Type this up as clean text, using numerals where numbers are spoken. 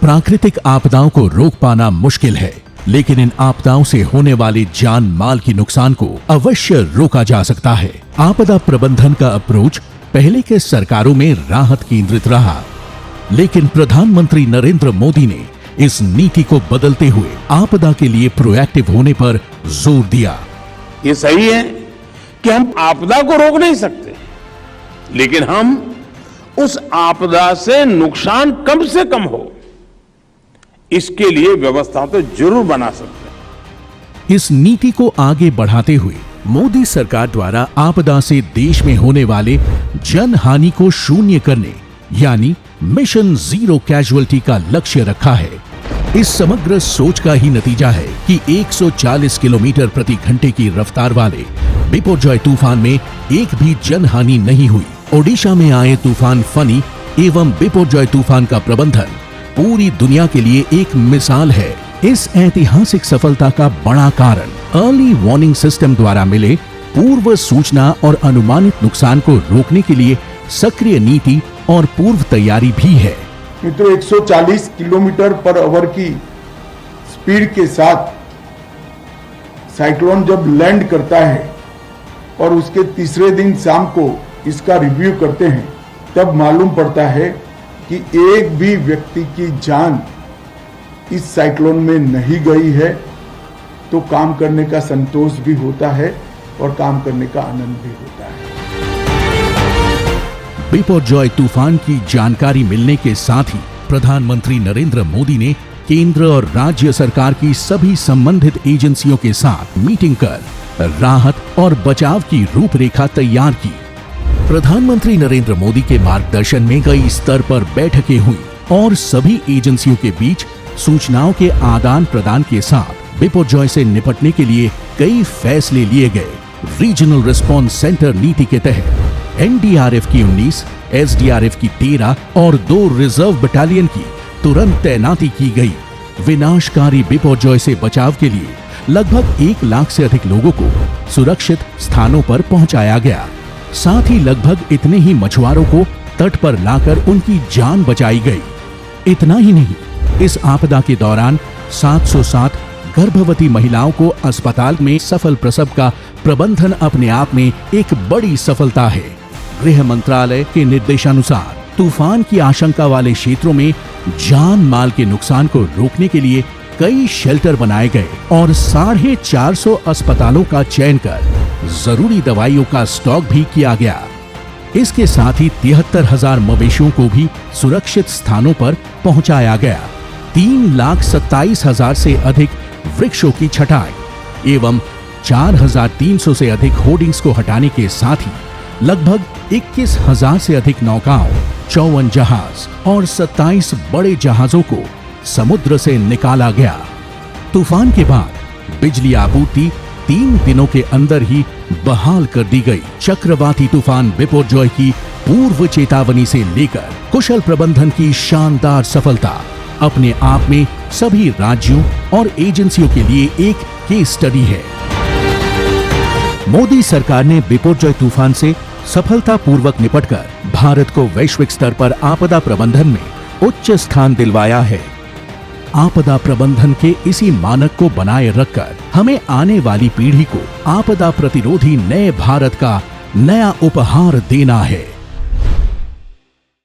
प्राकृतिक आपदाओं को रोक पाना मुश्किल है, लेकिन इन आपदाओं से होने वाले जान माल की नुकसान को अवश्य रोका जा सकता है। आपदा प्रबंधन का अप्रोच पहले के सरकारों में राहत केंद्रित रहा, लेकिन प्रधानमंत्री नरेंद्र मोदी ने इस नीति को बदलते हुए आपदा के लिए प्रोएक्टिव होने पर जोर दिया। ये सही है कि हम आपदा को रोक नहीं सकते, लेकिन हम उस आपदा से नुकसान कम से कम हो, इसके लिए व्यवस्था तो जरूर बना सकते हैं। इस नीति को आगे बढ़ाते हुए मोदी सरकार द्वारा आपदा से देश में होने वाले जन हानि को शून्य करने यानी मिशन जीरो कैजुअल्टी का लक्ष्य रखा है। इस समग्र सोच का ही नतीजा है कि 140 किलोमीटर प्रति घंटे की रफ्तार वाले बिपरजॉय तूफान में एक भी जनहानि नहीं हुई। ओडिशा में आए तूफान फनी एवं बिपरजॉय तूफान का प्रबंधन पूरी दुनिया के लिए एक मिसाल है। इस ऐतिहासिक सफलता का बड़ा कारण अर्ली वार्निंग सिस्टम द्वारा मिले पूर्व सूचना और अनुमानित नुकसान को रोकने के लिए सक्रिय नीति और पूर्व तैयारी भी है। मित्रों, 140 किलोमीटर पर आवर की स्पीड के साथ साइक्लोन जब लैंड करता है और उसके तीसरे दिन शाम को इसका रिव्यू करते हैं, तब मालूम पड़ता है कि एक भी व्यक्ति की जान इस साइक्लोन में नहीं गई है। तो काम करने का संतोष भी होता है और काम करने का आनंद भी होता है। बिपरजॉय तूफान की जानकारी मिलने के साथ ही प्रधानमंत्री नरेंद्र मोदी ने केंद्र और राज्य सरकार की सभी संबंधित एजेंसियों के साथ मीटिंग कर राहत और बचाव की रूपरेखा तैयार की। प्रधानमंत्री नरेंद्र मोदी के मार्गदर्शन में कई स्तर पर बैठकें हुई और सभी एजेंसियों के बीच सूचनाओं के आदान प्रदान के साथ बिपरजॉय से निपटने के लिए कई फैसले लिए गए। रीजनल रिस्पांस सेंटर नीति के तहत एनडीआरएफ की 19, एसडीआरएफ की 13 और 2 रिजर्व बटालियन की तुरंत तैनाती की गई। विनाशकारी बिपरजॉय से बचाव के लिए लगभग 1 लाख से अधिक लोगों को सुरक्षित स्थानों पर पहुंचाया गया। साथ ही लगभग इतने ही मछुआरों को तट पर लाकर उनकी जान बचाई गई। इतना ही नहीं, इस आपदा के दौरान 707 गर्भवती महिलाओं को अस्पताल में सफल प्रसव का प्रबंधन अपने आप में एक बड़ी सफलता है। गृह मंत्रालय के निर्देशानुसार तूफान की आशंका वाले क्षेत्रों में जान माल के नुकसान को रोकने के लिए कई शेल्टर बनाए गए और 450 अस्पतालों का चयन कर जरूरी दवाइयों का स्टॉक भी किया गया। इसके साथ ही 73,000 मवेशियों को भी सुरक्षित स्थानों पर पहुंचाया गया। 3,27,000 से अधिक वृक्षों की छटाई एवं 4,300 से अधिक होर्डिंग्स को हटाने के साथ ही लगभग 21,000 से अधिक नौकाओं, 54 जहाज और 27 बड़े जहाजों को समुद्र से निकाला गया। तूफान के बाद बिजली आपूर्ति 3 दिनों के अंदर ही बहाल कर दी गई। चक्रवाती तूफान बिपरजॉय की पूर्व चेतावनी से लेकर कुशल प्रबंधन की शानदार सफलता अपने आप में सभी राज्यों और एजेंसियों के लिए एक केस स्टडी है। मोदी सरकार ने बिपरजॉय तूफान से सफलतापूर्वक निपटकर भारत को वैश्विक स्तर पर आपदा प्रबंधन में उच्च स्थान दिलवाया है। आपदा प्रबंधन के इसी मानक को बनाए रखकर हमें आने वाली पीढ़ी को आपदा प्रतिरोधी नए भारत का नया उपहार देना है।